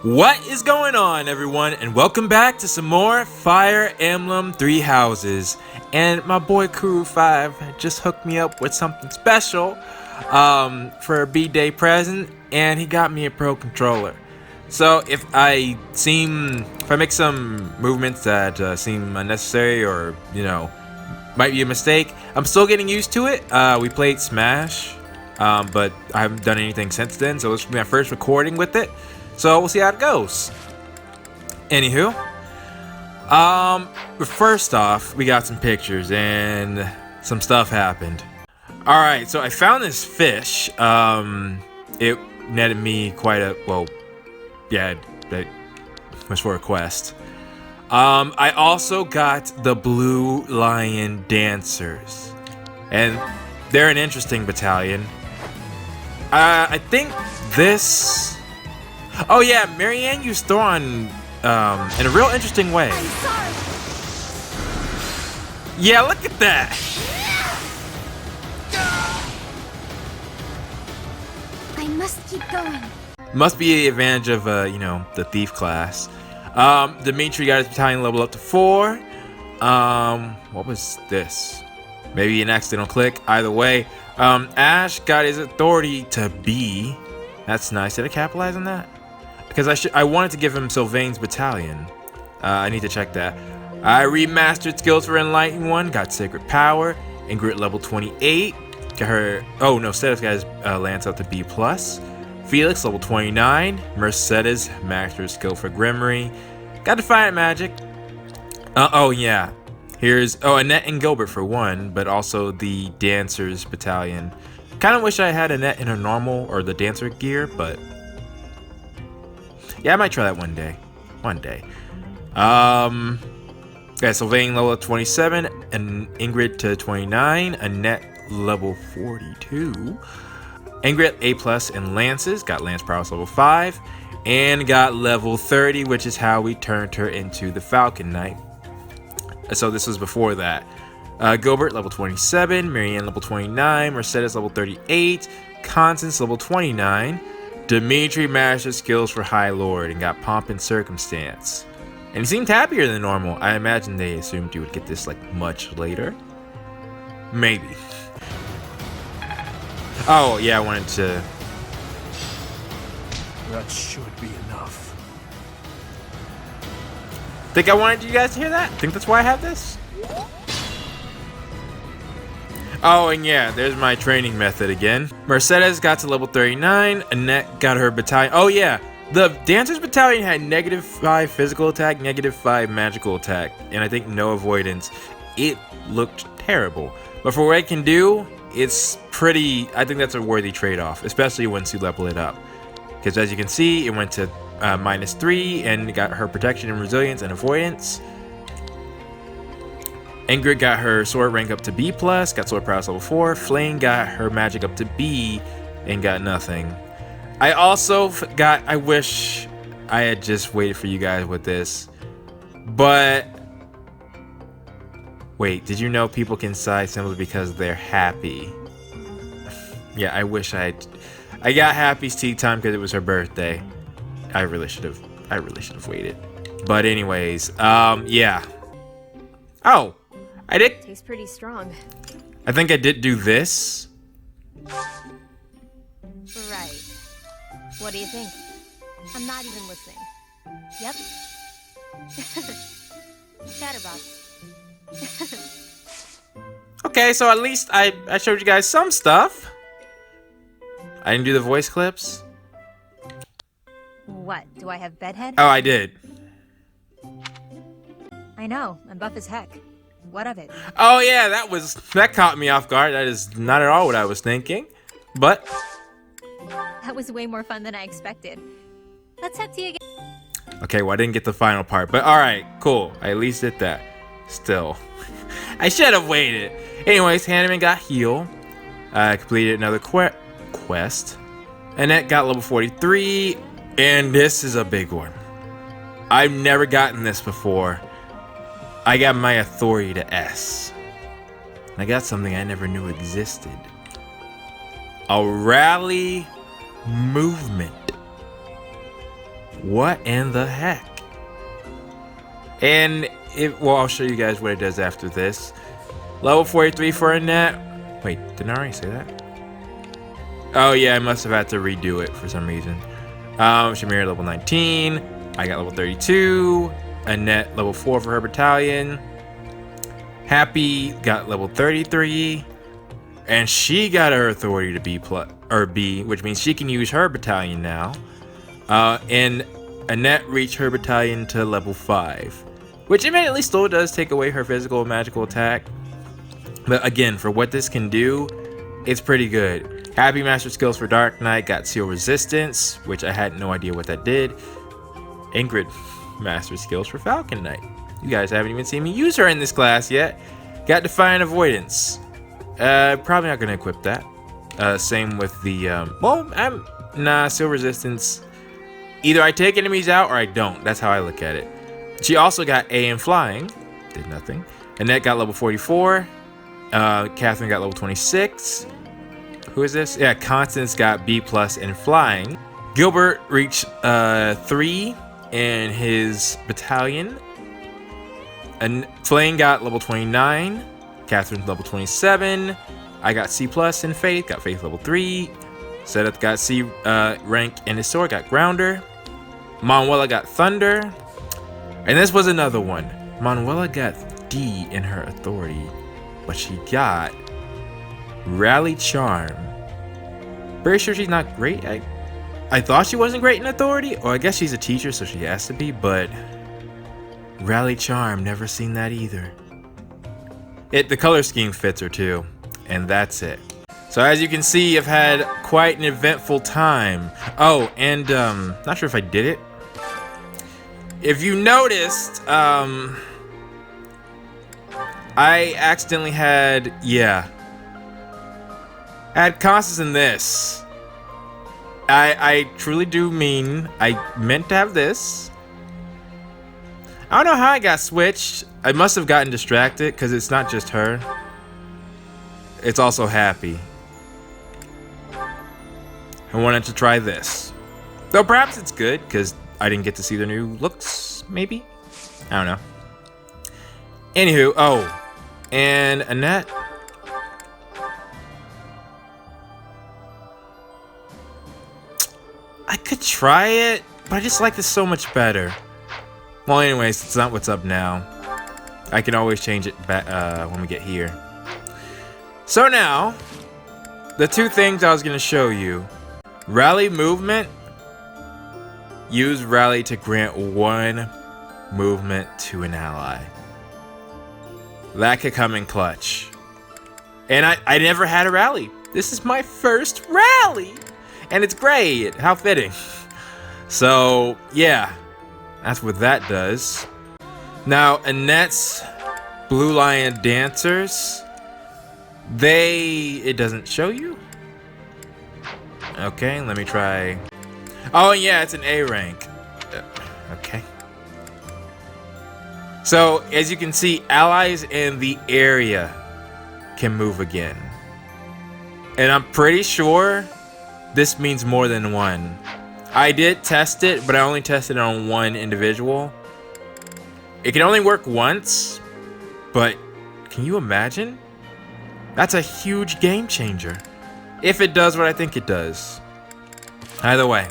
What is going on, everyone, and welcome back to some more Fire Emblem Three Houses. And my boy Kuru5 just hooked me up with something special for a B-Day present, and he got me a Pro Controller. So if I make some movements that seem unnecessary or, might be a mistake, I'm still getting used to it. We played Smash, but I haven't done anything since then, so this will be my first recording with it. So we'll see how it goes. Anywho, but first off, we got some pictures and some stuff happened. All right, so I found this fish. It netted me quite a that was for a quest. I also got the Blue Lion Dancers, and they're an interesting battalion. I think this. Oh yeah, Marianne used Thoron in a real interesting way. I'm sorry. Yeah, look at that. I must keep going. Must be the advantage of the thief class. Dimitri got his battalion level up to 4. What was this? Maybe an accidental click. Either way, Ash got his authority to B. That's nice. Did I capitalize on that? Because I wanted to give him Sylvain's battalion. I need to check that. I remastered skills for Enlightened One. Got Sacred Power. Ingrid level 28. Got her. Oh no, Cetus got his lance up to B+. Felix level 29. Mercedes mastered skill for Grimory. Got Defiant Magic. Oh yeah. Here's Annette and Gilbert for 1, but also the Dancers battalion. Kind of wish I had Annette in her normal or the dancer gear, but yeah, I might try that one day. Yeah, Sylvain level 27 and Ingrid to 29. Annette level 42. Ingrid A+ in lances, got lance prowess level 5, and got level 30, which is how we turned her into the Falcon Knight. So this was before that. Gilbert level 27, Marianne level 29, Mercedes level 38, Constance level 29. Dimitri mastered skills for High Lord and got Pomp and Circumstance. And he seemed happier than normal. I imagine they assumed you would get this much later. Maybe. Oh yeah, I wanted to. That should be enough. Think I wanted you guys to hear that? Think that's why I have this? Oh, and yeah, there's my training method again. Mercedes got to level 39. Annette got her battalion. Oh yeah, the Dancers battalion had -5 physical attack, -5 magical attack, and I think no avoidance. It looked terrible, but for what it can do, it's pretty. I think that's a worthy trade-off, especially once you level it up. Because as you can see, it went to -3 and got her protection and resilience and avoidance. Ingrid got her sword rank up to B+, got sword prowess level 4. Flame got her magic up to B and got nothing. I also I wish I had just waited for you guys with this. But wait, did you know people can sigh simply because they're happy? Yeah, I wish I got Happy's tea time because it was her birthday. I really should have waited. But anyways, yeah. Oh, I did. Tastes pretty strong. I think I did do this. Right. What do you think? I'm not even listening. Yep. Chatterbox. Okay, so at least I showed you guys some stuff. I didn't do the voice clips. What? Do I have bedhead? Oh, I did. I know. I'm buff as heck. What of it? Oh yeah, that caught me off guard. That is not at all what I was thinking. But That was way more fun than I expected. Let's talk to you again. okay, well I didn't get the final part, but all right, cool. I at least did that. Still, I should have waited. Anyways, Hanneman got heal. Completed another quest. Annette got level 43, and this is a big one. I've never gotten this before. I got my authority to S. I got something I never knew existed. A rally movement. What in the heck? And well, I'll show you guys what it does after this. Level 43 for Annette. Wait, didn't I already say that? Oh yeah, I must have had to redo it for some reason. Shamir level 19. I got level 32. Annette level 4 for her battalion. Happy got level 33. And she got her authority to B+, which means she can use her battalion now. And Annette reached her battalion to level 5, which admittedly still does take away her physical and magical attack. But again, for what this can do, it's pretty good. Happy master skills for Dark Knight, got seal resistance, which I had no idea what that did. Ingrid master skills for Falcon Knight. You guys haven't even seen me use her in this class yet. Got Defiant Avoidance. Probably not gonna equip that. Same with the seal resistance. Either I take enemies out or I don't. That's how I look at it. She also got A in flying. Did nothing. Annette got level 44. Catherine got level 26. Who is this? Yeah, Constance got B+ in flying. Gilbert reached 3 in his battalion. And Flame got level 29. Catherine level 27. I got C+ in Faith. Got Faith level 3. Seth got C rank in his sword. Got Grounder. Manuela got Thunder. And this was another one. Manuela got D in her authority, but she got Rally Charm. Pretty sure she's not great. I thought she wasn't great in authority, or I guess she's a teacher, so she has to be, but Rally Charm, never seen that either. The color scheme fits her too, and that's it. So as you can see, I've had quite an eventful time. Oh, and not sure if I did it. If you noticed, I accidentally had, I had Constance in this. I truly do mean I meant to have this. I don't know how I got switched. I must have gotten distracted because it's not just her. It's also Happy. I wanted to try this. Though perhaps it's good because I didn't get to see the new looks, maybe? I don't know. Anywho, oh. And Annette. I could try it, but I just like this so much better. Well, anyways, it's not what's up now. I can always change it back when we get here. So now, the two things I was going to show you. Rally movement. Use rally to grant 1 movement to an ally. That could come in clutch. And I never had a rally. This is my first rally. And it's great. How fitting. So, yeah. That's what that does. Now, Annette's Blue Lion Dancers. It doesn't show you? Okay, let me try. Oh, yeah, it's an A rank. Okay. So, as you can see, allies in the area can move again. And I'm pretty sure this means more than 1. I did test it, but I only tested it on 1 individual. It can only work once, but can you imagine? That's a huge game changer. If it does what I think it does. Either way.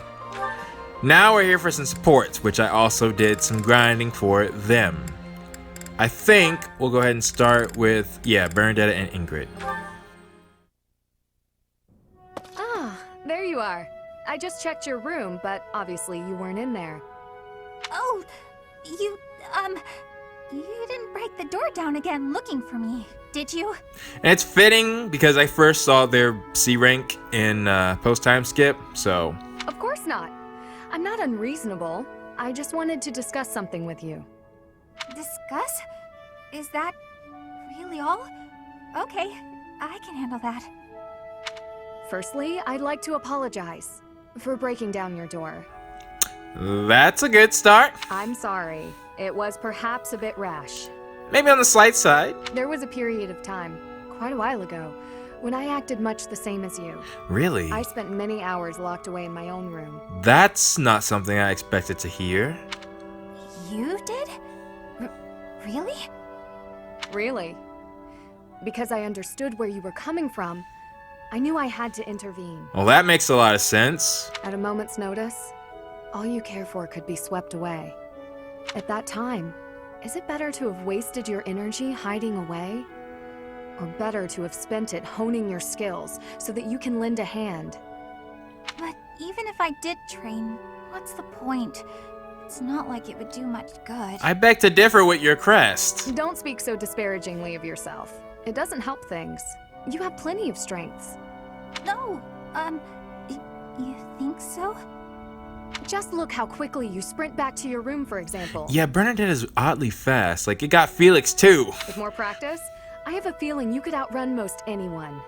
Now we're here for some supports, which I also did some grinding for them. I think we'll go ahead and start with, Bernadetta and Ingrid. Ah, there you are. I just checked your room, but obviously you weren't in there. Oh, you didn't break the door down again looking for me, did you? And it's fitting because I first saw their C rank in post-time skip, so... Of course not. I'm not unreasonable. I just wanted to discuss something with you. Discuss? Is that really all? Okay, I can handle that. Firstly, I'd like to apologize for breaking down your door. That's a good start. I'm sorry. It was perhaps a bit rash. Maybe on the slight side. There was a period of time, quite a while ago, When I acted much the same as you. Really? I spent many hours locked away in my own room. That's not something I expected to hear. You did? Really? Really? Because I understood where you were coming from, I knew I had to intervene. Well, that makes a lot of sense. At a moment's notice, all you care for could be swept away. At that time, is it better to have wasted your energy hiding away? Or better to have spent it honing your skills so that you can lend a hand? But even if I did train, what's the point? It's not like it would do much good. I beg to differ with your crest. Don't speak so disparagingly of yourself. It doesn't help things. You have plenty of strengths. No, you think so? Just look how quickly you sprint back to your room, for example. Yeah, Bernadette is oddly fast. Like, it got Felix too. With more practice, I have a feeling you could outrun most anyone.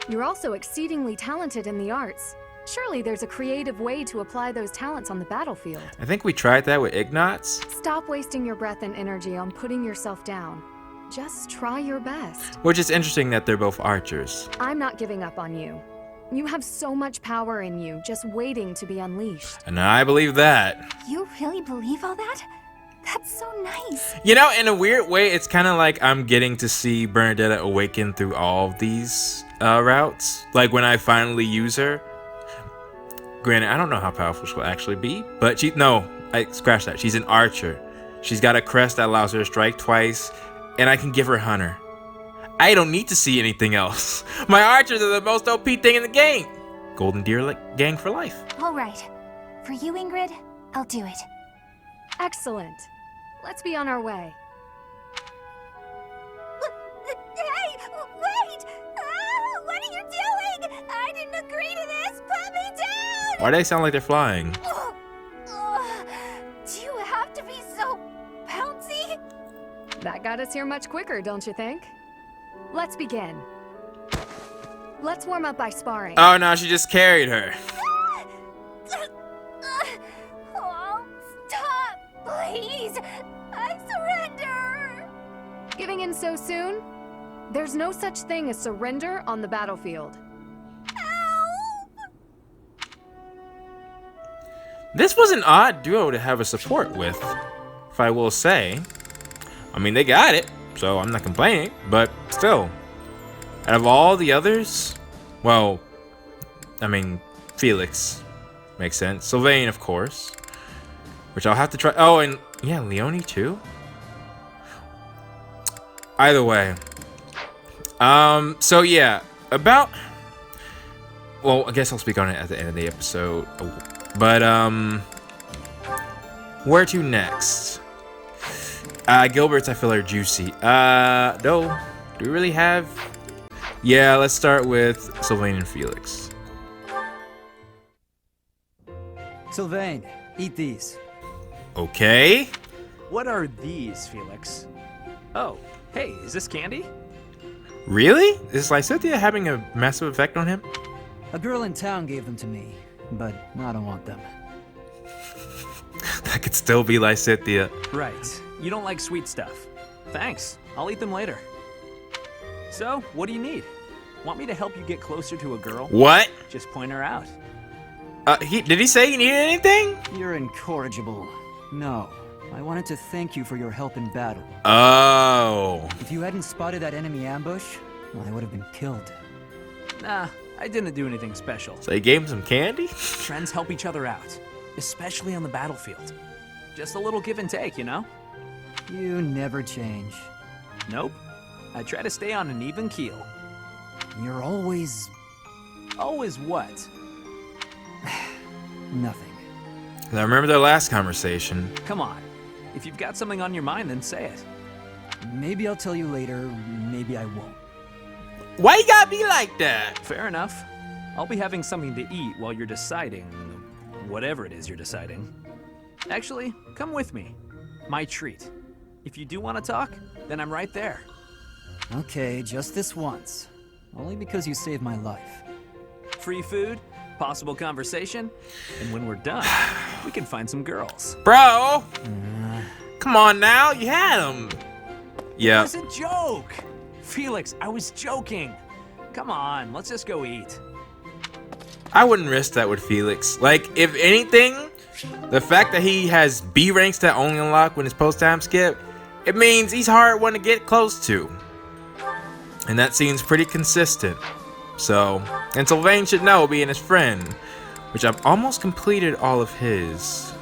You're also exceedingly talented in the arts. Surely there's a creative way to apply those talents on the battlefield. I think we tried that with Ignatz. Stop wasting your breath and energy on putting yourself down. Just try your best. Which is interesting that they're both archers. I'm not giving up on you. You have so much power in you, just waiting to be unleashed. And I believe that. You really believe all that? That's so nice. You know, in a weird way, it's kind of like I'm getting to see Bernadette awaken through all of these routes. Like when I finally use her. Granted, I don't know how powerful she'll actually be, but I scratch that. She's an archer. She's got a crest that allows her to strike twice, and I can give her Hunter. I don't need to see anything else. My archers are the most OP thing in the game. Golden Deer gang for life. All right. For you, Ingrid, I'll do it. Excellent. Let's be on our way. Hey, wait! Ah, what are you doing? I didn't agree to this. Put me down! Why do they sound like they're flying? Do you have to be so bouncy? That got us here much quicker, don't you think? Let's begin. Let's warm up by sparring. Oh no, she just carried her. Oh, stop, please! I surrender! Giving in so soon? There's no such thing as surrender on the battlefield. Help! This was an odd duo to have a support with, if I will say. I mean, they got it, so I'm not complaining, but still. Out of all the others, well, I mean, Felix makes sense. Sylvain, of course, which I'll have to try. Oh, and yeah, Leonie too. Either way. So yeah, well, I guess I'll speak on it at the end of the episode. But, where to next? Gilbert's I feel are juicy. No. Do we really have? Yeah, let's start with Sylvain and Felix. Sylvain, eat these. Okay. What are these, Felix? Oh, hey, is this candy? Really? Is Lysithea having a massive effect on him? A girl in town gave them to me, but I don't want them. That could still be Lysithea. Right. You don't like sweet stuff. Thanks. I'll eat them later. So, what do you need? Want me to help you get closer to a girl? What? Just point her out. Did he say he needed anything? You're incorrigible. No, I wanted to thank you for your help in battle. Oh. If you hadn't spotted that enemy ambush, I would have been killed. Nah, I didn't do anything special. So he gave him some candy? Friends help each other out, especially on the battlefield. Just a little give and take, you know? You never change. Nope. I try to stay on an even keel. You're always... Always what? nothing. I remember their last conversation. Come on. If you've got something on your mind, then say it. Maybe I'll tell you later, maybe I won't. Why you gotta be like that? Fair enough. I'll be having something to eat while you're deciding whatever it is you're deciding. Actually, come with me. My treat. If you do want to talk, then I'm right there. Okay, just this once. Only because you saved my life. Free food, possible conversation, and when we're done, we can find some girls. Bro! Come on now, you had him. It Yeah. was a joke! Felix, I was joking. Come on, let's just go eat. I wouldn't risk that with Felix. Like, if anything, the fact that he has B ranks that only unlock when it's post-time skip, it means he's hard one to get close to. And that seems pretty consistent. So, and Sylvain should know, being his friend, which I've almost completed all of his.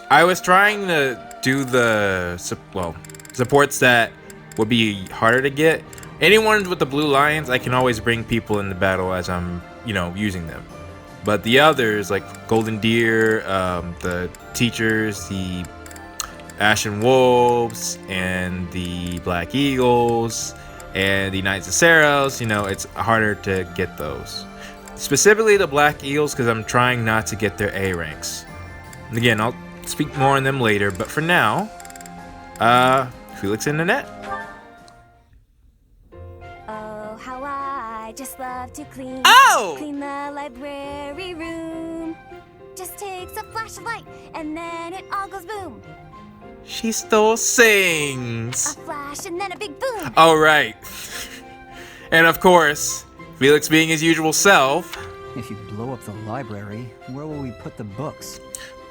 I was trying to do the, supports that would be harder to get. Anyone with the blue lions, I can always bring people into battle as I'm, using them. But the others, like Golden Deer, the teachers, the Ashen Wolves, and the Black Eagles, and the Knights of Saros, it's harder to get those. Specifically the Black Eagles, because I'm trying not to get their A ranks. And again, I'll speak more on them later, but for now, Felix in the net. Oh, how I just love to clean. Oh! Clean the library room. Just takes a flash of light, and then it all goes boom. She still A sings. flash and then a big boom. All right. And of course, Felix being his usual self. If you blow up the library, where will we put the books?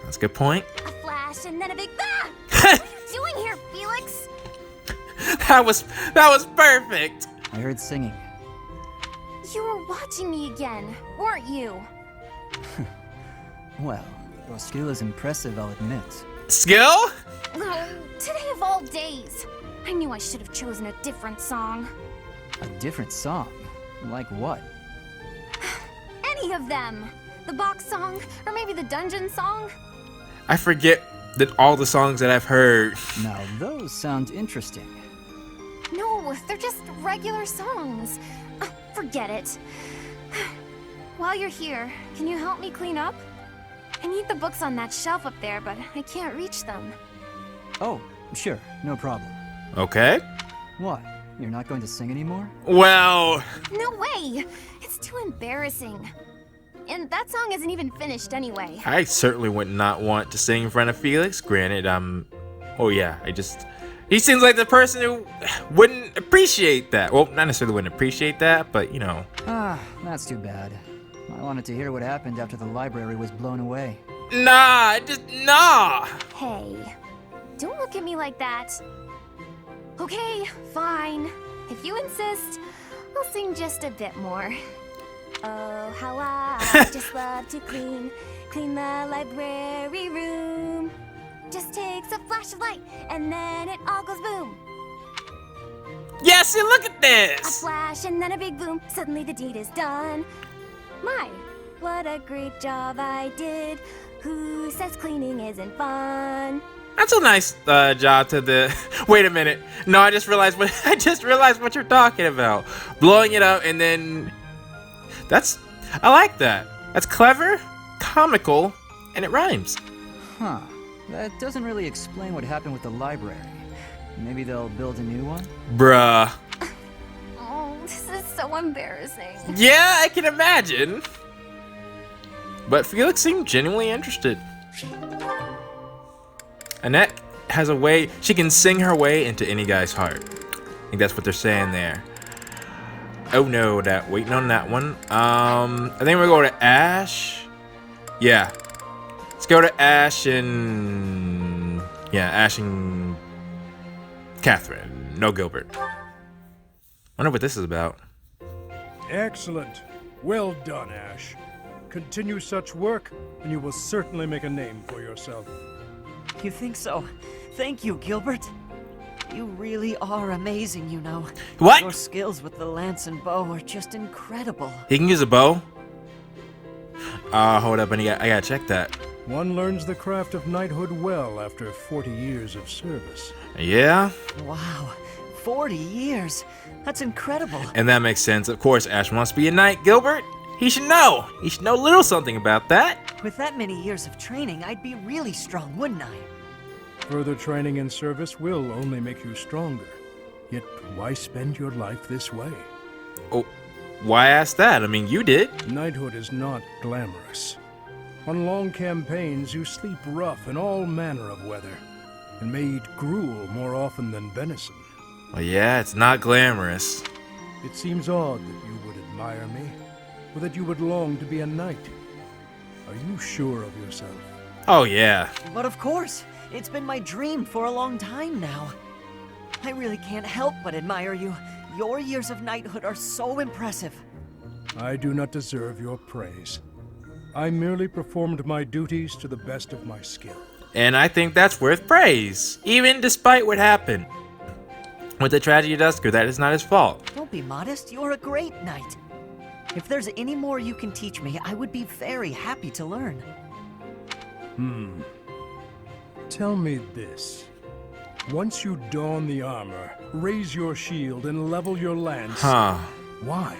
That's a good point. A flash and then a big ah! What are you doing here, Felix? That was perfect. I heard singing. You were watching me again, weren't you? Well, your skill is impressive, I'll admit. Skill? Oh, today of all days. I knew I should have chosen a different song. A different song? Like what? Any of them. The box song, or maybe the dungeon song. I forget that all the songs that I've heard. Now, those sound interesting. No, they're just regular songs. Forget it. While you're here, can you help me clean up? I need the books on that shelf up there, but I can't reach them. Oh, sure, no problem. Okay. What? You're not going to sing anymore? Well, No way! It's too embarrassing. And that song isn't even finished anyway. I certainly would not want to sing in front of Felix. Granted, he seems like the person who wouldn't appreciate that. Well, not necessarily wouldn't appreciate that, but Ah, that's too bad. I wanted to hear what happened after the library was blown away. Nah. Hey, don't look at me like that. Okay, fine. If you insist, I'll sing just a bit more. Oh, how I just love to clean the library room. Just takes a flash of light, and then it all goes boom. Yes, and look at A this. flash and then a big boom. Suddenly the deed is done. My, what a great job I did. Who says cleaning isn't fun? That's a nice job to the. Wait a minute. No, I just realized what you're talking about. Blowing it up and then. I like that. That's clever, comical, and it rhymes. Huh. That doesn't really explain what happened with the library. Maybe they'll build a new one? Bruh. Oh, this is so embarrassing. Yeah, I can imagine. But Felix seemed genuinely interested. Annette has a way, she can sing her way into any guy's heart. I think that's what they're saying there. Oh no, waiting on that one. I think we're going to Ash. Yeah. Let's go to Ash and Catherine. No Gilbert. Wonder what this is about. Excellent. Well done, Ash. Continue such work, and you will certainly make a name for yourself. You think so? Thank you, Gilbert. You really are amazing, you know. What? Your skills with the lance and bow are just incredible. He can use a bow? Hold up, I gotta check that. One learns the craft of knighthood well after 40 years of service. Yeah? Wow, 40 years. That's incredible. And that makes sense. Of course, Ash wants to be a knight, Gilbert. He should know. He should know a little something about that. With that many years of training, I'd be really strong, wouldn't I? Further training and service will only make you stronger. Yet, why spend your life this way? Oh, why ask that? I mean, you did. Knighthood is not glamorous. On long campaigns, you sleep rough in all manner of weather, and may eat gruel more often than venison. Well, yeah, it's not glamorous. It seems odd that you would admire me, or that you would long to be a knight. Are you sure of yourself? Oh, yeah. But of course, it's been my dream for a long time now. I really can't help but admire you. Your years of knighthood are so impressive. I do not deserve your praise. I merely performed my duties to the best of my skill. And I think that's worth praise, even despite what happened with the tragedy of Dusker. That is not his fault. Don't be modest, you're a great knight. If there's any more you can teach me, I would be very happy to learn. Tell me this. Once you don the armor, raise your shield, and level your lance... Why?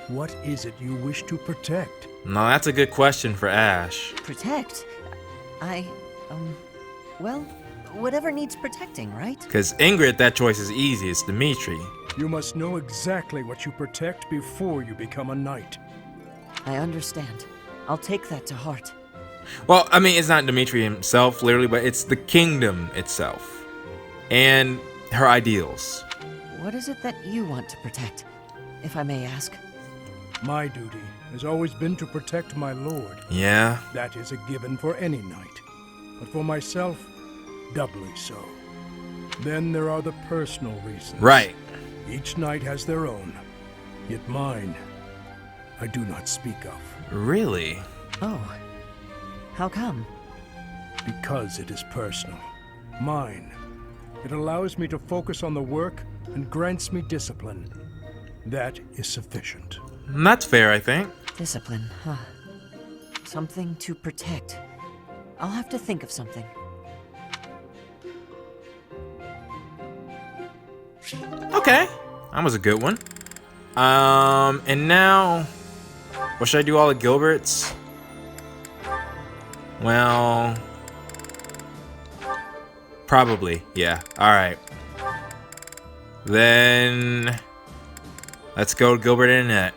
What is it you wish to protect? No, that's a good question for Ash. Protect? Well, whatever needs protecting, right? Because Ingrid, that choice is easy. It's Dimitri. You must know exactly what you protect before you become a knight. I understand. I'll take that to heart. Well, I mean, it's not Dimitri himself, literally, but it's the kingdom itself. And her ideals. What is it that you want to protect, if I may ask? My duty has always been to protect my lord. Yeah. That is a given for any knight. But for myself, doubly so. Then there are the personal reasons. Right. Each knight has their own. Yet mine, I do not speak of. Really? Oh. How come? Because it is personal. Mine. It allows me to focus on the work and grants me discipline. That is sufficient. That's fair, I think. Discipline, huh? Something to protect. I'll have to think of something. Okay. That was a good one. And now... What should I do all of Gilbert's? Well... Probably, yeah. Alright. Then... Let's go to Gilbert and Annette.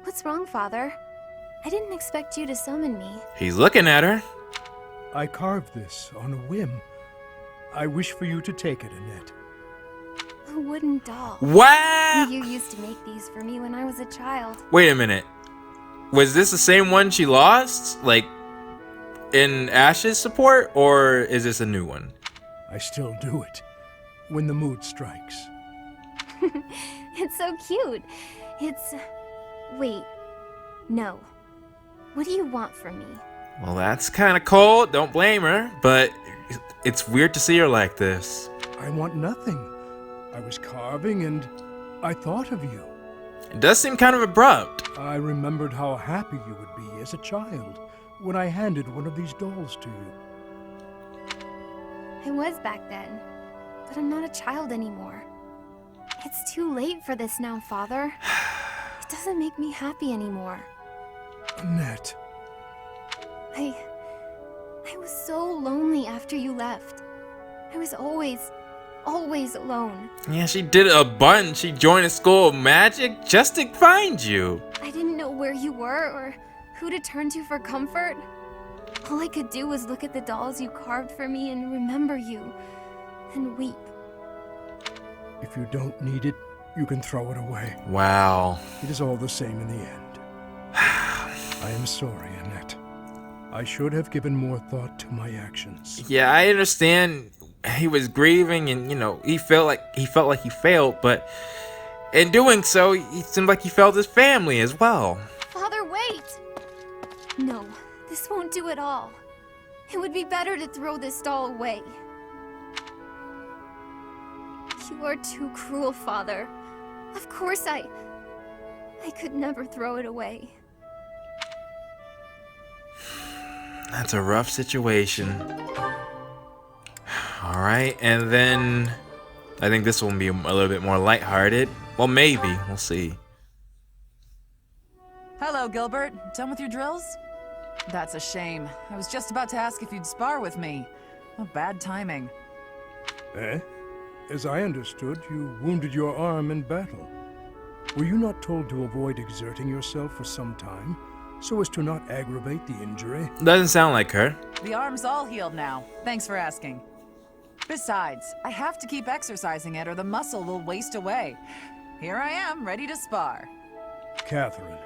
What's wrong, Father? I didn't expect you to summon me. He's looking at her. I carved this on a whim. I wish for you to take it, Annette. A wooden doll. Wow! You used to make these for me when I was a child. Wait a minute. Was this the same one she lost? Like, in Ash's support? Or is this a new one? I still do it, when the mood strikes. It's so cute. It's... Wait. No. What do you want from me? Well, that's kind of cold. Don't blame her. But it's weird to see her like this. I want nothing. I was carving and I thought of you. It does seem kind of abrupt. I remembered how happy you would be as a child when I handed one of these dolls to you. I was back then, but I'm not a child anymore. It's too late for this now, Father. It doesn't make me happy anymore. Annette. I was so lonely after you left. I was always alone. Yeah, she did a bunch. She joined a school of magic just to find you. I didn't know where you were or who to turn to for comfort. All I could do was look at the dolls you carved for me and remember you, and weep. If you don't need it, you can throw it away. Wow. It is all the same in the end. I am sorry, Annette. I should have given more thought to my actions. Yeah, I understand he was grieving and, you know, he felt like he failed, but in doing so, it seemed like he failed his family as well. Father, wait! No, this won't do at all. It would be better to throw this doll away. You are too cruel, Father. Of course I could never throw it away. That's a rough situation. Alright, and then I think this one will be a little bit more lighthearted. Well, maybe. We'll see. Hello, Gilbert. Done with your drills? That's a shame. I was just about to ask if you'd spar with me. Oh, bad timing. Eh? As I understood, you wounded your arm in battle. Were you not told to avoid exerting yourself for some time, so as to not aggravate the injury? Doesn't sound like her. The arm's all healed now. Thanks for asking. Besides, I have to keep exercising it or the muscle will waste away. Here I am, ready to spar. Catherine,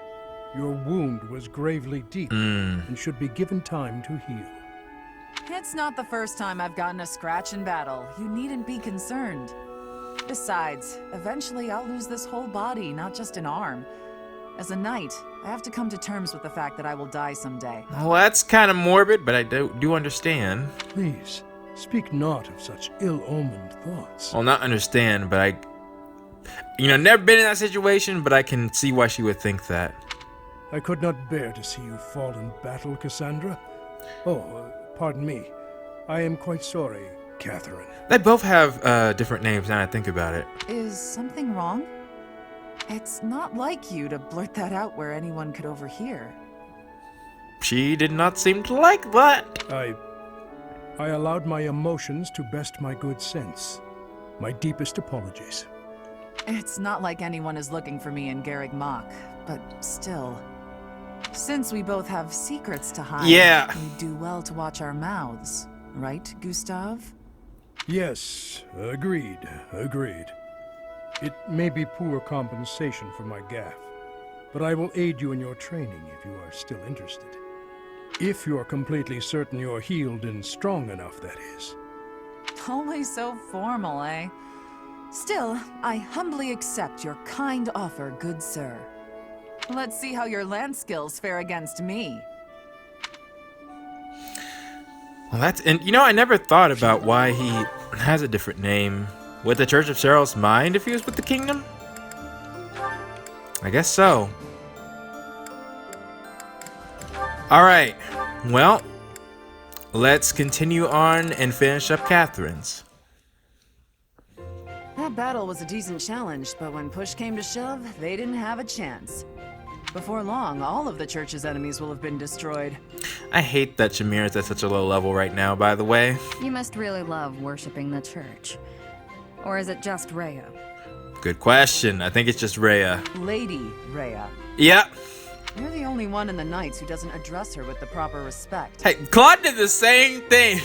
your wound was gravely deep and should be given time to heal. It's not the first time I've gotten a scratch in battle. You needn't be concerned. Besides, eventually I'll lose this whole body, not just an arm. As a knight, I have to come to terms with the fact that I will die someday. Well, that's kind of morbid, but I do understand. Please, speak not of such ill-omened thoughts. Well, not understand, but never been in that situation, but I can see why she would think that. I could not bear to see you fall in battle, Cassandra. Oh, pardon me. I am quite sorry, Catherine. They both have different names now I think about it. Is something wrong? It's not like you to blurt that out where anyone could overhear. She did not seem to like that. I allowed my emotions to best my good sense. My deepest apologies. It's not like anyone is looking for me in Garreg Mach, but still. Since we both have secrets to hide, yeah, we do well to watch our mouths. Right, Gustav? Yes, agreed. It may be poor compensation for my gaffe, but I will aid you in your training if you are still interested. If you're completely certain you're healed and strong enough, that is. Always so formal, eh? Still, I humbly accept your kind offer, good sir. Let's see how your lance skills fare against me. Well, I never thought about why he has a different name. Would the Church of Seros mind if he was with the kingdom? I guess so. Alright, well, let's continue on and finish up Catherine's. That battle was a decent challenge, but when push came to shove, they didn't have a chance. Before long, all of the Church's enemies will have been destroyed. I hate that Shamir is at such a low level right now, by the way. You must really love worshipping the church. Or is it just Rhea? Good question. I think it's just Rhea. Lady Rhea. Yep. You're the only one in the Knights who doesn't address her with the proper respect. Hey, Claude did the same thing.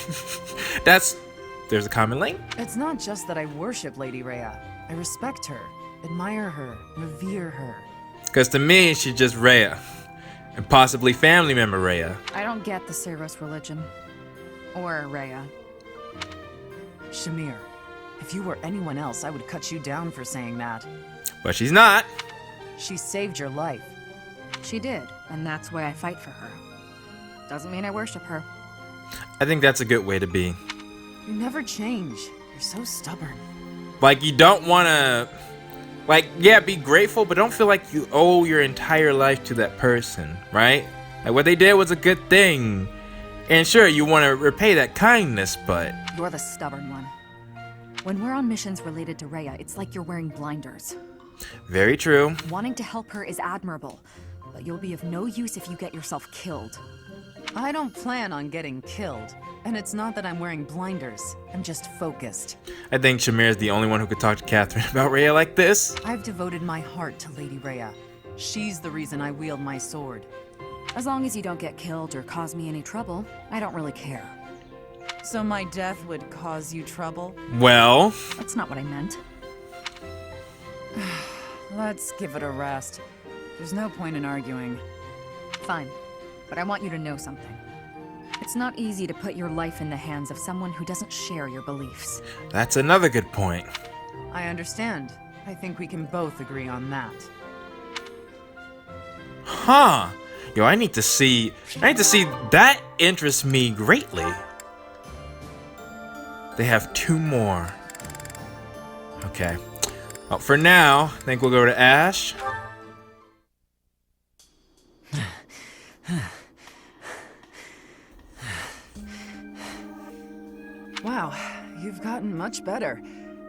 There's a common link. It's not just that I worship Lady Rhea. I respect her, admire her, revere her. Because to me, she's just Rhea. And possibly family member Rhea. I don't get the Seros religion. Or Rhea. Shamir, if you were anyone else, I would cut you down for saying that. But she's not. She saved your life. She did, and that's why I fight for her. Doesn't mean I worship her. I think that's a good way to be. You never change. You're so stubborn. Like, you don't want to... be grateful, but don't feel like you owe your entire life to that person, right? Like, what they did was a good thing. And sure, you want to repay that kindness, but... You're the stubborn one. When we're on missions related to Rhea, it's like you're wearing blinders. Very true. Wanting to help her is admirable, but you'll be of no use if you get yourself killed. I don't plan on getting killed. And it's not that I'm wearing blinders. I'm just focused. I think Shamir is the only one who could talk to Catherine about Rhea like this. I've devoted my heart to Lady Rhea. She's the reason I wield my sword. As long as you don't get killed or cause me any trouble, I don't really care. So my death would cause you trouble? Well... That's not what I meant. Let's give it a rest. There's no point in arguing. Fine, but I want you to know something. It's not easy to put your life in the hands of someone who doesn't share your beliefs. That's another good point. I understand. I think we can both agree on that. Huh. Yo, I need to see that interests me greatly. They have 2 more. Okay. Well, for now, I think we'll go to Ash. Wow, you've gotten much better.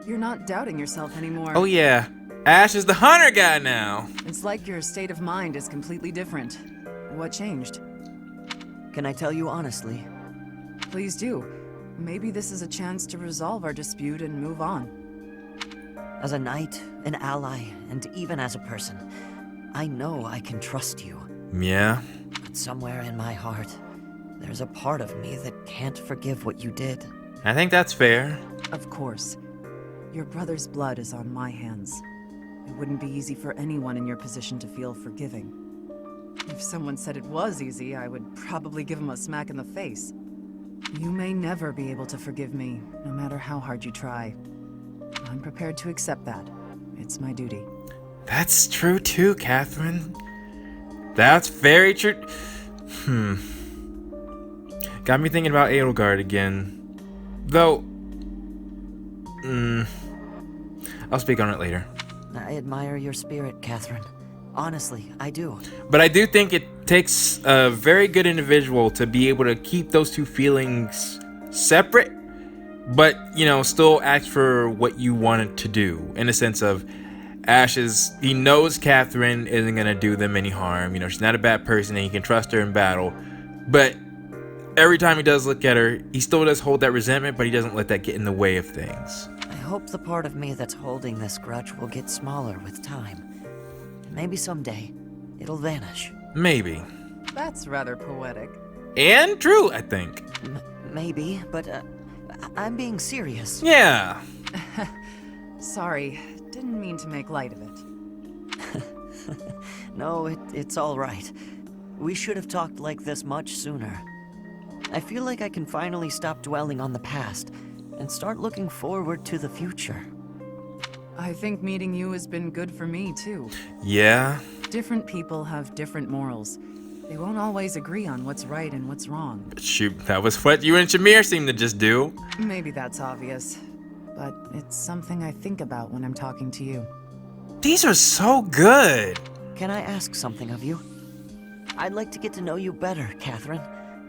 You're not doubting yourself anymore. Oh yeah, Ash is the hunter guy now. It's like your state of mind is completely different. What changed? Can I tell you honestly? Please do. Maybe this is a chance to resolve our dispute and move on. As a knight, an ally, and even as a person, I know I can trust you. Yeah? But somewhere in my heart, there's a part of me that can't forgive what you did. I think that's fair. Of course. Your brother's blood is on my hands. It wouldn't be easy for anyone in your position to feel forgiving. If someone said it was easy, I would probably give him a smack in the face. You may never be able to forgive me, no matter how hard you try. I'm prepared to accept that. It's my duty. That's true too, Catherine. That's very true. Got me thinking about Edelgard again. Though, I'll speak on it later. I admire your spirit, Catherine. Honestly, I do. But I do think it takes a very good individual to be able to keep those two feelings separate, but, you know, still act for what you wanted to do. In the sense of, he knows Catherine isn't going to do them any harm. You know, she's not a bad person and he can trust her in battle. But every time he does look at her, he still does hold that resentment, but he doesn't let that get in the way of things. I hope the part of me that's holding this grudge will get smaller with time. Maybe someday, it'll vanish. Maybe. That's rather poetic. And true, I think. Maybe, but I'm being serious. Yeah. Sorry, didn't mean to make light of it. No, it's all right. We should have talked like this much sooner. I feel like I can finally stop dwelling on the past and start looking forward to the future. I think meeting you has been good for me, too. Yeah? Different people have different morals. They won't always agree on what's right and what's wrong. Shoot, that was what you and Shamir seem to just do. Maybe that's obvious, but it's something I think about when I'm talking to you. These are so good. Can I ask something of you? I'd like to get to know you better, Catherine,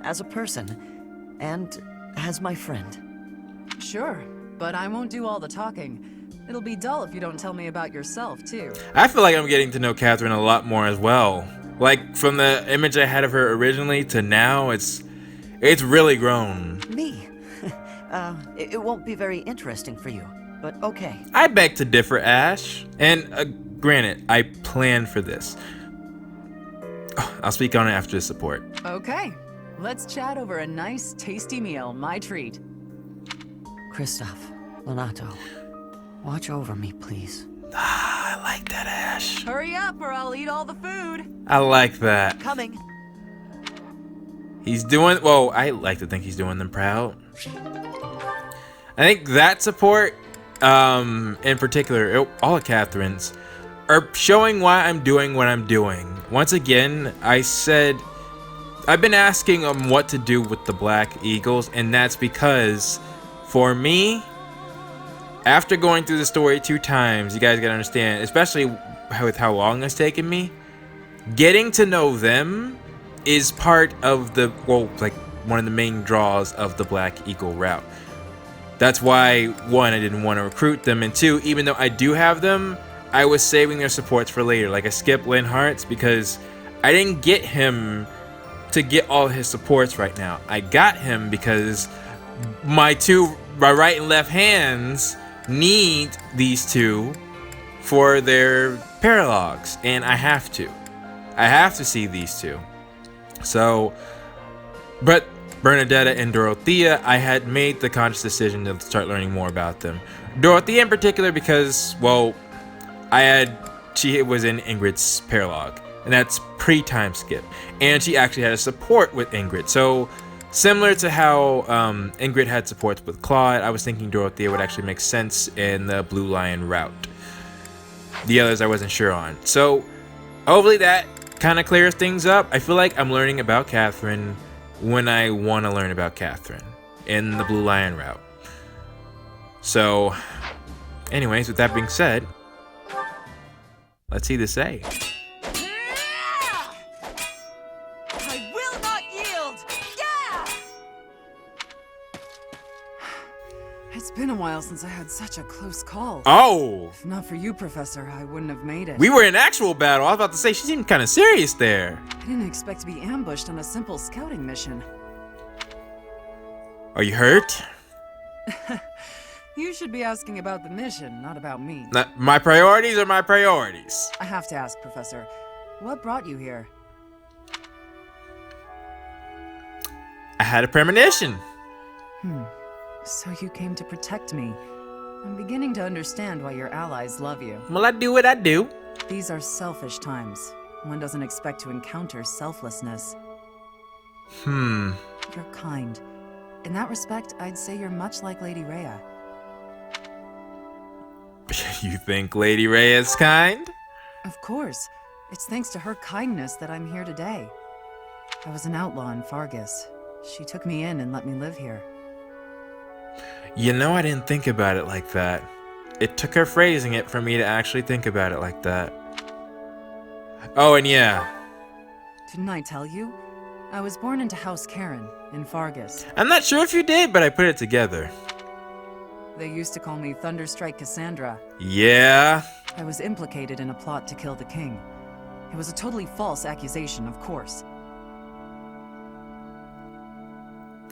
as a person, and as my friend. Sure, but I won't do all the talking. It'll be dull if you don't tell me about yourself, too. I feel like I'm getting to know Catherine a lot more as well. Like, from the image I had of her originally to now, it's really grown. Me? It won't be very interesting for you, but okay. I beg to differ, Ash. And granted, I planned for this. I'll speak on it after the support. Okay, let's chat over a nice, tasty meal, my treat. Kristoff, Lonato, watch over me, please. I like that, Ash. Hurry up or I'll eat all the food. I like that. Coming. He's doing, well, I like to think he's doing them proud. I think that support, in particular, all of Catherine's, are showing why I'm doing what I'm doing. Once again, I said, I've been asking them what to do with the Black Eagles, and that's because, for me, after going through the story 2 times, you guys gotta understand, especially with how long it's taken me, getting to know them is part of the, well, like, one of the main draws of the Black Eagle route. That's why, 1, I didn't want to recruit them, and 2, even though I do have them, I was saving their supports for later. Like, I skipped Lynn Hart's because I didn't get him to get all his supports right now. I got him because my right and left hands need these 2 for their paralogs, and I have to see these 2. So, but Bernadetta and Dorothea, I had made the conscious decision to start learning more about them. Dorothea in particular because, well, she was in Ingrid's paralog, and that's pre-time skip, and she actually had a support with Ingrid. So similar to how Ingrid had supports with Claude, I was thinking Dorothea would actually make sense in the Blue Lion route. The others I wasn't sure on. So hopefully that kind of clears things up. I feel like I'm learning about Catherine when I want to learn about Catherine in the Blue Lion route. So anyways, with that being said, let's see the say. I will not yield! Yeah! It's been a while since I had such a close call. Oh! If not for you, Professor, I wouldn't have made it. We were in actual battle. I was about to say, she seemed kind of serious there. I didn't expect to be ambushed on a simple scouting mission. Are you hurt? You should be asking about the mission, not about me. My priorities are my priorities. I have to ask, Professor, what brought you here? I had a premonition. So you came to protect me. I'm beginning to understand why your allies love you. Well, I do what I do. These are selfish times. One doesn't expect to encounter selflessness. You're kind. In that respect, I'd say you're much like Lady Rhea. You think Lady Rhea is kind? Of course. It's thanks to her kindness that I'm here today. I was an outlaw in Fargus. She took me in and let me live here. You know, I didn't think about it like that. It took her phrasing it for me to actually think about it like that. Oh, and yeah. Didn't I tell you? I was born into House Karen in Fargus. I'm not sure if you did, but I put it together. They used to call me Thunderstrike Cassandra. Yeah. I was implicated in a plot to kill the king. It was a totally false accusation, of course.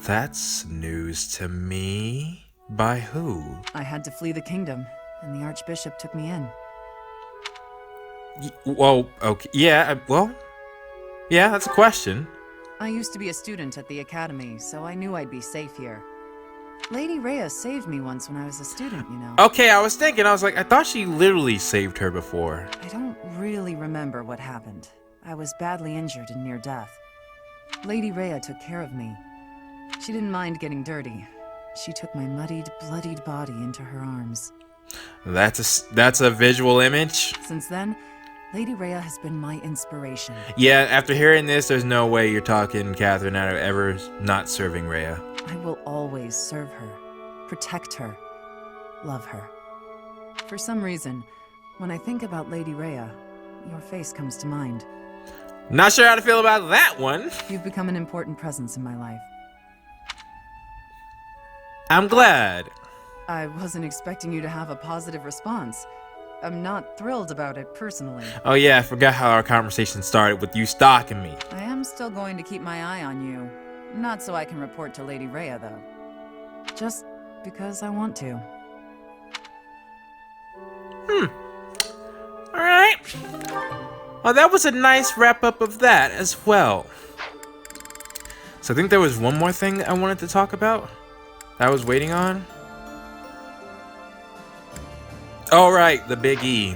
That's news to me. By who? I had to flee the kingdom, and the Archbishop took me in. Well, okay. Yeah, yeah, that's a question. I used to be a student at the academy, so I knew I'd be safe here. Lady Rhea saved me once when I was a student, you know. Okay, I was like, I thought she literally saved her before. I don't really remember what happened. I was badly injured and near death. Lady Rhea took care of me. She didn't mind getting dirty. She took my muddied, bloodied body into her arms. That's a visual image. Since then, Lady Rhea has been my inspiration. Yeah, after hearing this, there's no way you're talking Catherine out of ever not serving Rhea. I will always serve her, protect her, love her. For some reason, when I think about Lady Rhea, your face comes to mind. Not sure how to feel about that one. You've become an important presence in my life. I'm glad. I wasn't expecting you to have a positive response. I'm not thrilled about it personally. Oh yeah, I forgot how our conversation started with you stalking me. I am still going to keep my eye on you. Not so I can report to Lady Rhea, though. Just because I want to. Alright. Well, that was a nice wrap-up of that as well. So I think there was one more thing I wanted to talk about that I was waiting on. All right, the Big E.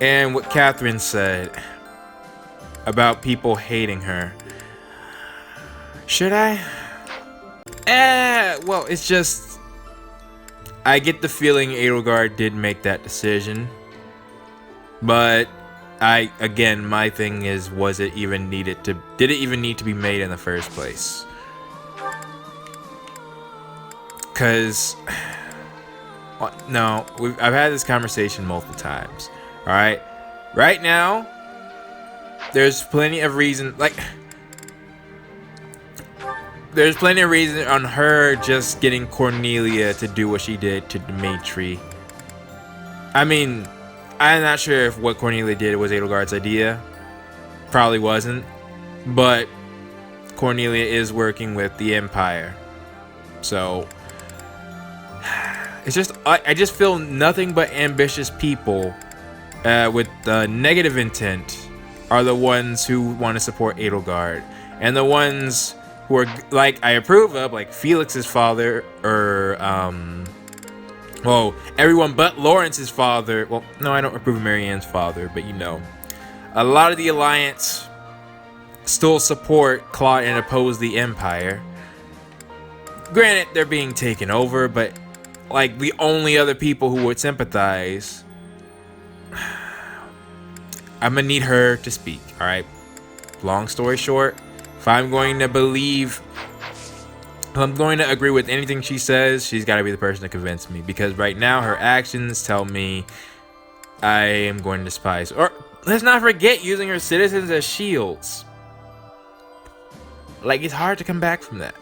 And what Catherine said about people hating her. Should I? Well, it's just... I get the feeling Edelgard did make that decision. But, again, my thing is, did it even need to be made in the first place? Because... No, I've had this conversation multiple times. All right, right now, there's plenty of reason. There's plenty of reason on her just getting Cornelia to do what she did to Dimitri. I mean, I'm not sure if what Cornelia did was Edelgard's idea. Probably wasn't, but Cornelia is working with the Empire, so. It's just, I just feel nothing but ambitious people with negative intent are the ones who want to support Edelgard. And the ones who are, like, I approve of, like Felix's father, or, well, everyone but Lawrence's father. Well, no, I don't approve of Marianne's father, but you know. A lot of the Alliance still support Claude and oppose the Empire. Granted, they're being taken over, but... like, the only other people who would sympathize, I'm gonna need her to speak, alright? Long story short, if I'm going to agree with anything she says, she's gotta be the person to convince me. Because right now, her actions tell me I am going to despise. Or, let's not forget using her citizens as shields. Like, it's hard to come back from that.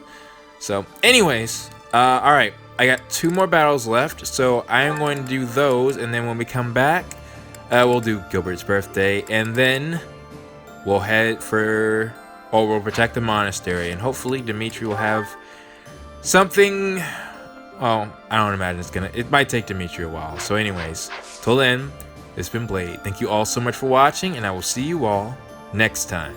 So, anyways, alright. I got 2 more battles left, so I am going to do those, and then when we come back, we'll do Gilbert's birthday, and then we'll we'll protect the monastery, and hopefully Dimitri will have something. Well, I don't imagine it might take Dimitri a while. So anyways, till then, it's been Blade. Thank you all so much for watching, and I will see you all next time.